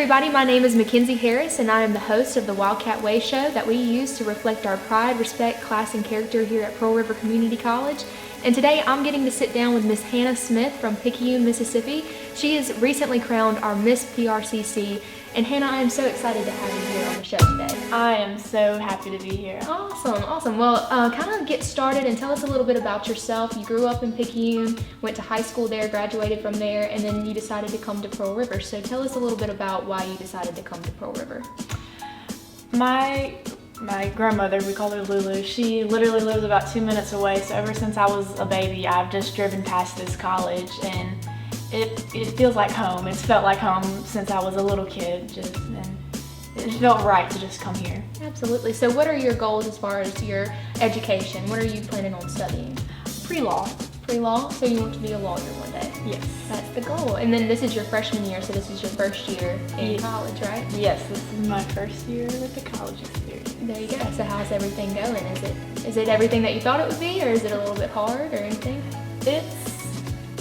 everybody, my name is McKinsy Harris and I am the host of the Wildcat Way Show that we use to reflect our pride, respect, class, and character here at Pearl River Community College. And today I'm getting to sit down with Miss Hannah Smith from Picayune, Mississippi. She is recently crowned our Miss PRCC. And Hannah, I am so excited to have you here on the show today. I am so happy to be here. Awesome. Well, kind of get started and tell us a little bit about yourself. You grew up in Picayune, went to high school there, graduated from there, and then you decided to come to Pearl River. So tell us a little bit about why you decided to come to Pearl River. My grandmother, we call her Lulu, she literally lives about 2 minutes away. So ever since I was a baby, I've just driven past this college, and it feels like home. It's felt like home since I was a little kid, and it felt right to just come here. Absolutely. So what are your goals as far as your education? What are you planning on studying? Pre-law. Pre-law? So you want to be a lawyer one day? Yes. That's the goal. And then this is your freshman year, so this is your first year in college, right? Yes, this is my first year with the college experience. There you go. So how's everything going? Is it everything that you thought it would be, or is it a little bit hard or anything?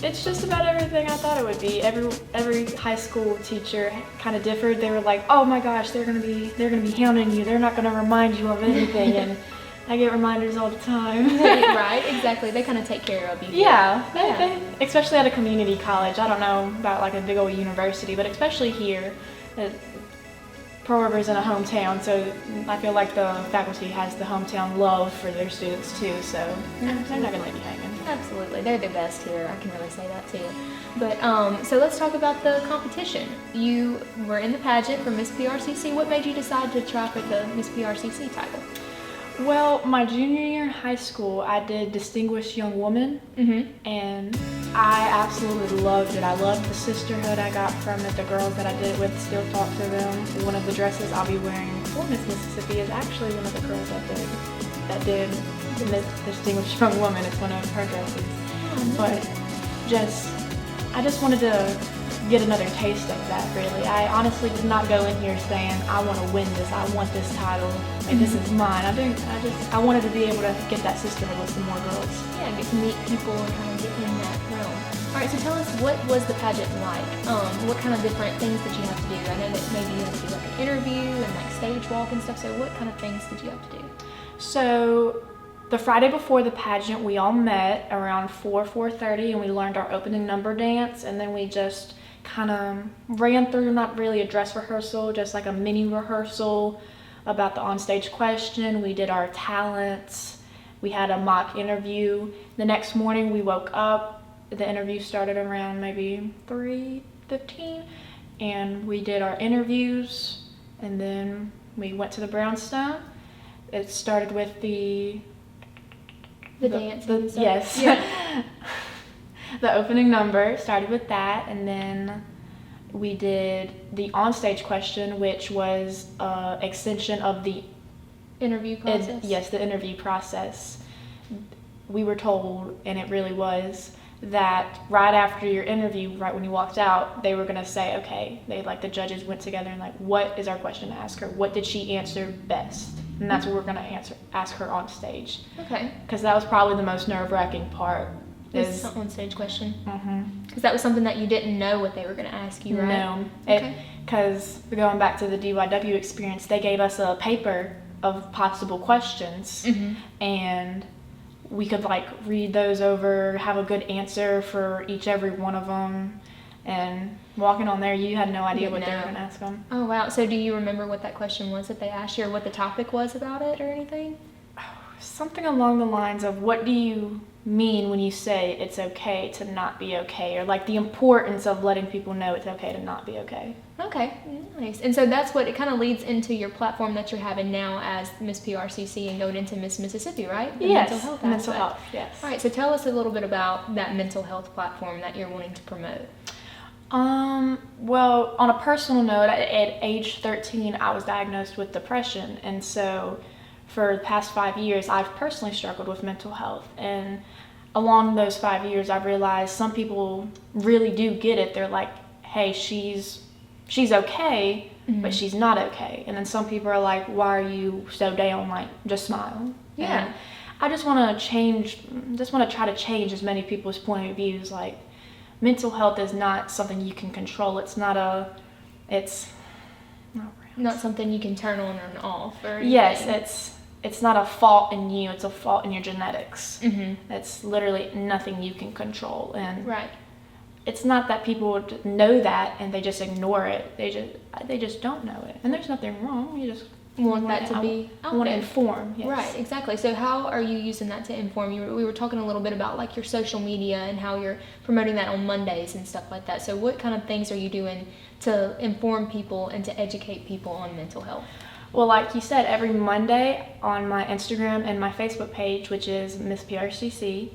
It's just about everything I thought it would be. Every high school teacher kind of differed. They were like, "Oh my gosh, they're gonna be hounding you. They're not gonna remind you of anything." And I get reminders all the time. Right, exactly. They kind of take care of you. Yeah. Especially at a community college. I don't know about like a big old university, but especially here, Pearl River's in a hometown, so I feel like the faculty has the hometown love for their students too. So they're not gonna let you hanging. Absolutely, they're the best here. I can really say that too. But so let's talk about the competition. You were in the pageant for Miss PRCC. What made you decide to try for the Miss PRCC title? Well, my junior year in high school, I did Distinguished Young Woman, and I absolutely loved it. I loved the sisterhood I got from it. The girls that I did it with still talk to them. One of the dresses I'll be wearing for Miss Mississippi is actually one of the girls that did the Distinguished Young Woman. It's one of her dresses. But I just wanted to get another taste of that, really. I honestly did not go in here saying, I want to win this, I want this title, and this is mine. I wanted to be able to get that sisterhood with some more girls. Yeah, get to meet people and kind of get in that realm. All right, so tell us, what was the pageant like? What kind of different things did you have to do? I know that maybe you had to do like an interview and like stage walk and stuff, so what kind of things did you have to do? So the Friday before the pageant, we all met around 4:30, and we learned our opening number dance, and then we just kind of ran through, not really a dress rehearsal, just like a mini rehearsal about the onstage question. We did our talents. We had a mock interview. The next morning we woke up. The interview started around maybe 3:15, and we did our interviews, and then we went to the brownstone. It started with the dance. Yes. Yeah. The opening number started with that, and then we did the onstage question, which was an extension of the interview process. Yes, the interview process. We were told, and it really was, that right after your interview, right when you walked out, they were gonna say, okay, the judges went together and what is our question to ask her? What did she answer best? And that's what we're gonna ask her on stage. Okay. Because that was probably the most nerve-wracking part. Is the on-stage question? Because that was something that you didn't know what they were going to ask you, right? No. Okay. Because going back to the DYW experience, they gave us a paper of possible questions, and we could read those over, have a good answer for every one of them, and walking on there, you had no idea what they were going to ask them. Oh, wow. So do you remember what that question was that they asked you, or what the topic was about it or anything? Something along the lines of, what do you mean when you say it's okay to not be okay, or the importance of letting people know it's okay to not be okay. Okay, nice. And so that's what it kind of leads into your platform that you're having now as Miss PRCC and going into Miss Mississippi, right? The yes, mental health mental health, yes. All right, so tell us a little bit about that mental health platform that you're wanting to promote. Well, on a personal note, at age 13, I was diagnosed with depression, and so for the past 5 years, I've personally struggled with mental health, and along those 5 years, I've realized some people really do get it. They're like, hey, she's okay, but she's not okay. And then some people are like, why are you so down? Just smile. Yeah. And I just want to try to change as many people's point of views. Mental health is not something you can control. It's Not something you can turn on or off or anything. Yes, it's not a fault in you, it's a fault in your genetics. Mm-hmm. It's literally nothing you can control. And Right. it's not that people know that and they just ignore it. They just don't know it. And there's nothing wrong. You just Want that to be I out want to there. inform. Yes. Right, exactly. So how are you using that to inform you? We were talking a little bit about like your social media and how you're promoting that on Mondays and stuff like that. So what kind of things are you doing to inform people and to educate people on mental health? Well, like you said, every Monday on my Instagram and my Facebook page, which is Miss PRCC,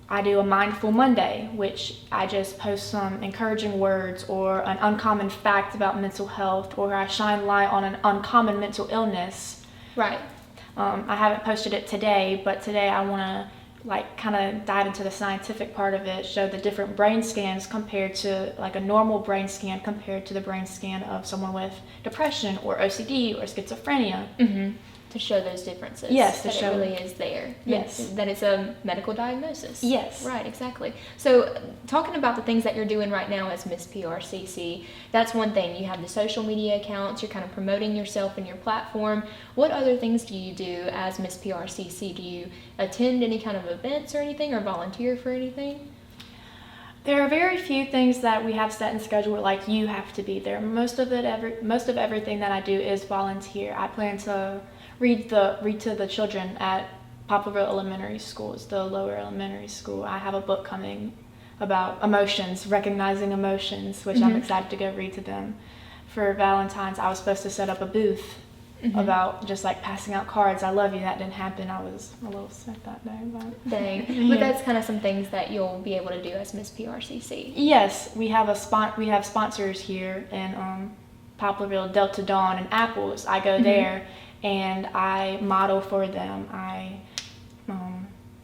I do a Mindful Monday, which I just post some encouraging words or an uncommon fact about mental health, or I shine light on an uncommon mental illness. Right. I haven't posted it today, but today I want to like kind of dive into the scientific part of it, show the different brain scans compared to like a normal brain scan compared to the brain scan of someone with depression or OCD or schizophrenia. Mm-hmm. To show those differences. Yes, to that show it really is there. Yes. That it's a medical diagnosis. Yes. Right, exactly. So talking about the things that you're doing right now as Miss PRCC, that's one thing. You have the social media accounts, you're kind of promoting yourself and your platform. What other things do you do as Miss PRCC? Do you attend any kind of events or anything, or volunteer for anything? There are very few things that we have set in schedule where like you have to be there. Most of everything that I do is volunteer. I plan to read to the children at Poplarville Elementary School. It's the lower elementary school. I have a book coming about emotions, recognizing emotions, which I'm excited to go read to them. For Valentine's, I was supposed to set up a booth about just like passing out cards. I love you. That didn't happen. I was a little sick that day. But Dang. Yeah. But that's kind of some things that you'll be able to do as Miss PRCC. Yes, we have sponsors here in Poplarville, Delta Dawn, and Apples. I go there and I model for them. I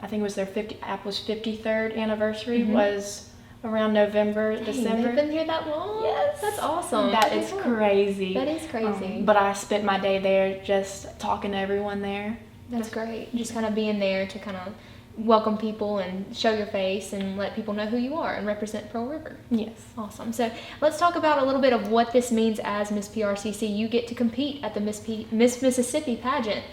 think it was their Apple's 53rd anniversary was around November, December. They've been here that long? Yes. That's awesome. That Okay, is cool. crazy. That is crazy. But I spent my day there just talking to everyone there. That's great. Just kind of being there to kind of welcome people and show your face and let people know who you are and represent Pearl River. Yes. Awesome. So let's talk about a little bit of what this means as Miss PRCC. You get to compete at the Miss Mississippi pageant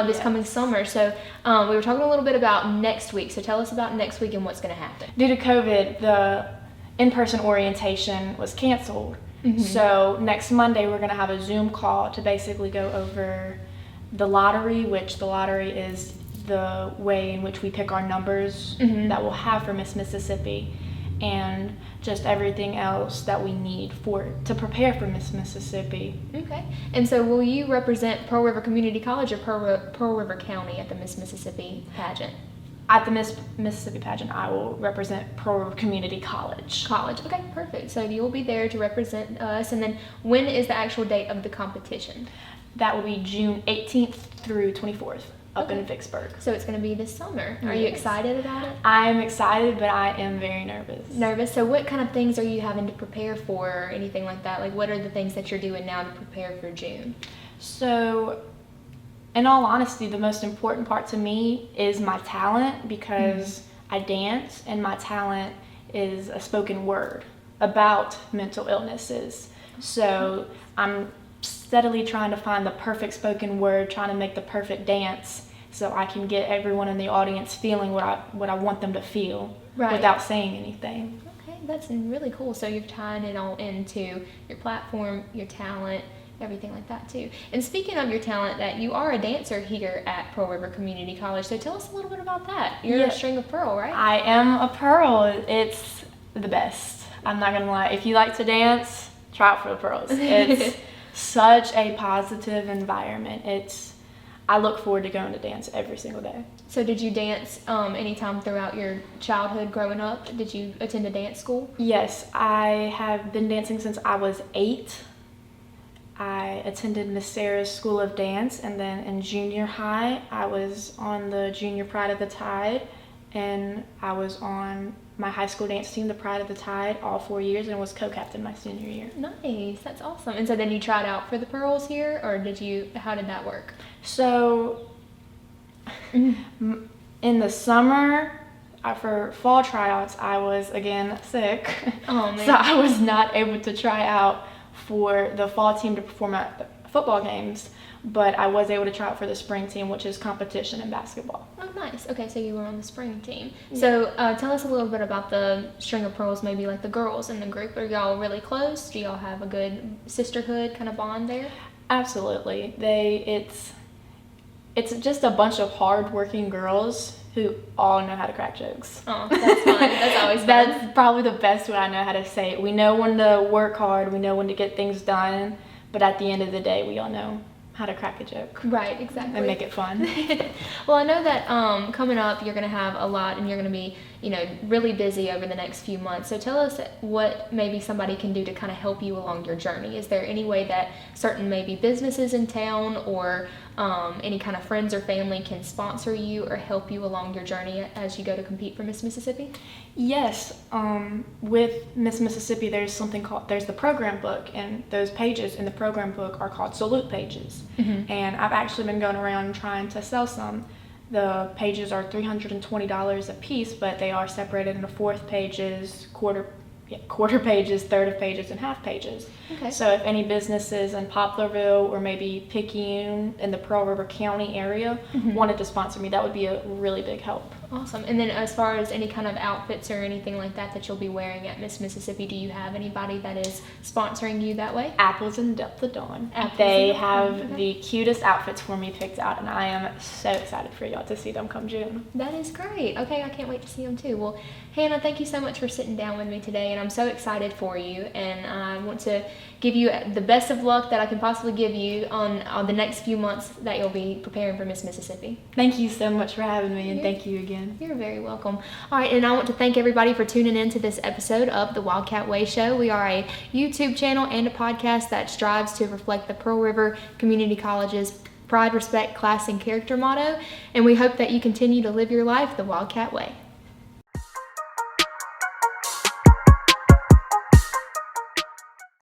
this coming summer. So we were talking a little bit about next week. So tell us about next week and what's going to happen. Due to COVID, the in-person orientation was canceled. So next Monday, we're going to have a Zoom call to basically go over the lottery, which the lottery is the way in which we pick our numbers that we'll have for Miss Mississippi, and just everything else that we need to prepare for Miss Mississippi. Okay. And so will you represent Pearl River Community College or Pearl River County at the Miss Mississippi pageant? At the Miss Mississippi pageant, I will represent Pearl River Community College. Okay, perfect. So you'll be there to represent us. And then when is the actual date of the competition? That will be June 18th through 24th. Up in Vicksburg. So it's going to be this summer. Are you excited about it? I'm excited, but I am very nervous. Nervous? So what kind of things are you having to prepare for or anything like that? Like what are the things that you're doing now to prepare for June? So, in all honesty, the most important part to me is my talent, because I dance and my talent is a spoken word about mental illnesses. So I'm steadily trying to find the perfect spoken word, trying to make the perfect dance so I can get everyone in the audience feeling what I want them to feel without saying anything. Okay, that's really cool. So you're tying it all into your platform, your talent, everything like that too. And speaking of your talent, that you are a dancer here at Pearl River Community College. So tell us a little bit about that. You're a string of pearl, right? I am a pearl. It's the best. I'm not gonna lie. If you like to dance, try out for the pearls. It's such a positive environment. I look forward to going to dance every single day. So did you dance anytime throughout your childhood growing up? Did you attend a dance school? Yes, I have been dancing since I was 8. I attended Miss Sarah's School of Dance, and then in junior high, I was on the Junior Pride of the Tide, and I was on my high school dance team, the Pride of the Tide, all 4 years, and was co-captain my senior year. Nice, that's awesome. And so then you tried out for the pearls here, or how did that work? So, in the summer, for fall tryouts, I was again sick. Oh man. So I was not able to try out for the fall team to perform at football games, but I was able to try out for the spring team, which is competition in basketball. Oh, nice. Okay, so you were on the spring team. So tell us a little bit about the String of Pearls, maybe like the girls in the group. Are y'all really close? Do y'all have a good sisterhood kind of bond there? Absolutely. It's just a bunch of hard-working girls who all know how to crack jokes. Oh, that's fun. That's always fun. That's probably the best way I know how to say it. We know when to work hard, we know when to get things done, but at the end of the day, we all know how to crack a joke. Right, exactly. And make it fun. Well, I know that coming up, you're going to have a lot, and you're going to be, really busy over the next few months. So tell us what maybe somebody can do to kind of help you along your journey. Is there any way that certain maybe businesses in town or any kind of friends or family can sponsor you or help you along your journey as you go to compete for Miss Mississippi? Yes, with Miss Mississippi, there's the program book, and those pages in the program book are called salute pages. Mm-hmm. And I've actually been going around trying to sell some. The pages are $320 a piece, but they are separated into fourth pages, quarter pages, third of pages, and half pages. Okay. So if any businesses in Poplarville or maybe Picayune in the Pearl River County area wanted to sponsor me, that would be a really big help. Awesome. And then as far as any kind of outfits or anything like that you'll be wearing at Miss Mississippi, do you have anybody that is sponsoring you that way? Apples and Depth of Dawn. Apples they and have the cutest outfits for me picked out, and I am so excited for y'all to see them come June. That is great. Okay, I can't wait to see them too. Well, Hannah, thank you so much for sitting down with me today, and I'm so excited for you, and I want to give you the best of luck that I can possibly give you on the next few months that you'll be preparing for Miss Mississippi. Thank you so much for having me, and thank you again. You're very welcome. All right, and I want to thank everybody for tuning in to this episode of the Wildcat Way Show. We are a YouTube channel and a podcast that strives to reflect the Pearl River Community College's Pride, Respect, Class, and Character motto, and we hope that you continue to live your life the Wildcat Way.